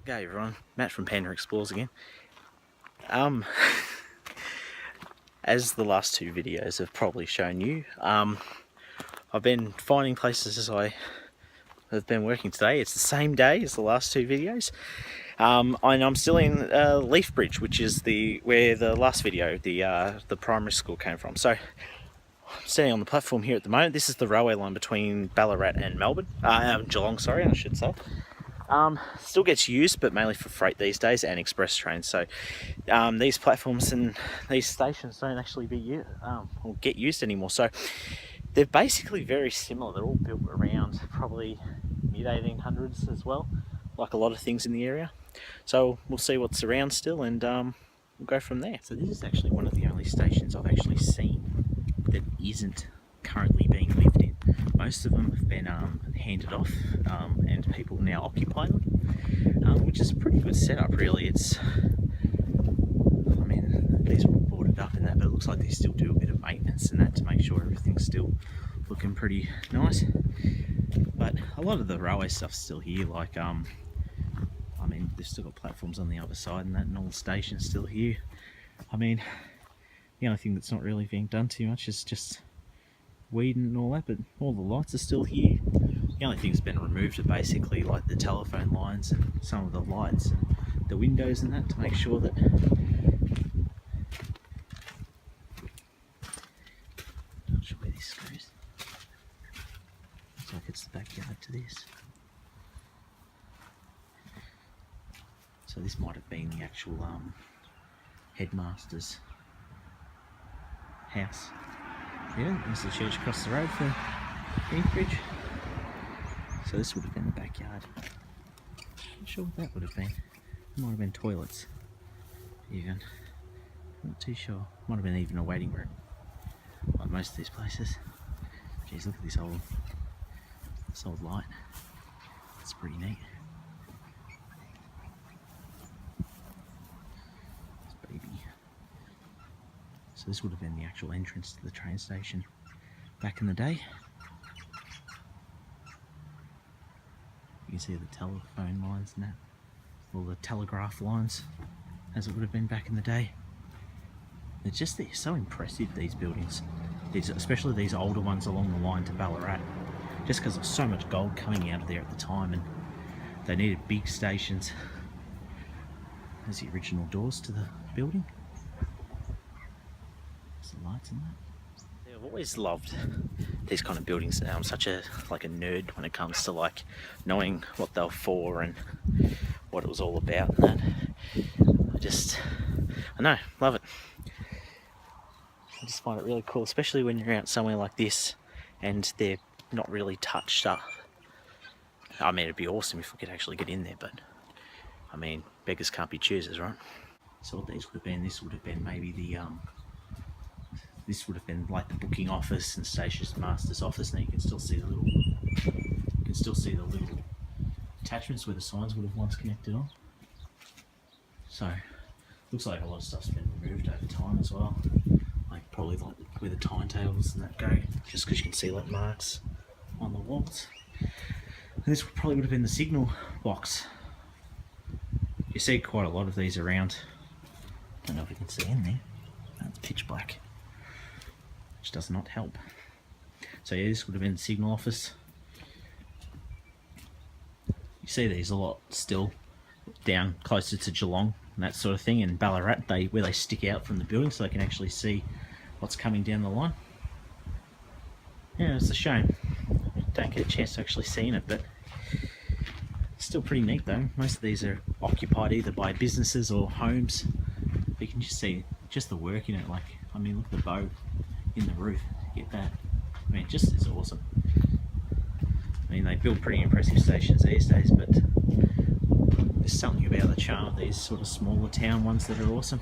G'day everyone, Matt from Panda Explores again. As the last two videos have probably shown you, I've been finding places as I have been working today. It's the same day as the last two videos. And I'm still in Lethbridge, which is where the last video, the primary school came from. So I'm standing on the platform here at the moment. This is the railway line between Ballarat and Geelong, sorry, I should say. Still gets used, but mainly for freight these days and express trains. So these platforms and these stations don't actually or get used anymore. So they're basically very similar. They're all built around probably mid-1800s as well, like a lot of things in the area. So we'll see what's around still, and we'll go from there. So this is actually one of the only stations I've actually seen that isn't currently being lived in. Most of them have been handed off and people now occupy them, which is a pretty good setup really. I mean, these were boarded up and that, but it looks like they still do a bit of maintenance and that to make sure everything's still looking pretty nice. But a lot of the railway stuff's still here, like I mean, they've still got platforms on the other side and that, and all the stations still here. I mean, the only thing that's not really being done too much is just weeding and all that, but all the lights are still here. The only thing that's been removed are basically like the telephone lines and some of the lights and the windows and that, to make sure that not sure where this goes. Looks like it's the backyard to this. So this might have been the actual headmaster's house. Yeah, there's the church across the road for Lethbridge. So this would have been the backyard. Not sure what that would have been. It might have been toilets, even. Not too sure. Might have been even a waiting room, like most of these places. Jeez, look at this old light. It's pretty neat. This baby. So this would have been the actual entrance to the train station back in the day. You can see the telephone lines and that, all the telegraph lines, as it would have been back in the day. They're so impressive, these buildings, especially these older ones along the line to Ballarat, just because there's so much gold coming out of there at the time, and they needed big stations. There's the original doors to the building. There's the lights and that. I've always loved these kind of buildings. I'm such a nerd when it comes to like knowing what they're for and what it was all about and that. I know, love it. I just find it really cool, especially when you're out somewhere like this and they're not really touched up. I mean, it'd be awesome if we could actually get in there, but I mean, beggars can't be choosers, right? So what these would have been, this would have been maybe this would have been like the booking office and station master's office. Now you can still see the little attachments where the signs would have once connected on. So looks like a lot of stuff's been removed over time as well. Like probably like where the timetables and that go, just because you can see like marks on the walls. And this probably would have been the signal box. You see quite a lot of these around. Don't know if you can see in there. It's pitch black, which does not help. So yeah, this would have been the signal office. You see these a lot still down closer to Geelong and that sort of thing, and Ballarat, where they stick out from the building so they can actually see what's coming down the line. Yeah, it's a shame you don't get a chance to actually see it, but it's still pretty neat though. Most of these are occupied either by businesses or homes. You can just see just the work in it. Like, I mean, look at the bow in the roof. Get that? I mean, just is awesome. I mean, they build pretty impressive stations these days, but there's something about the charm of these sort of smaller town ones that are awesome.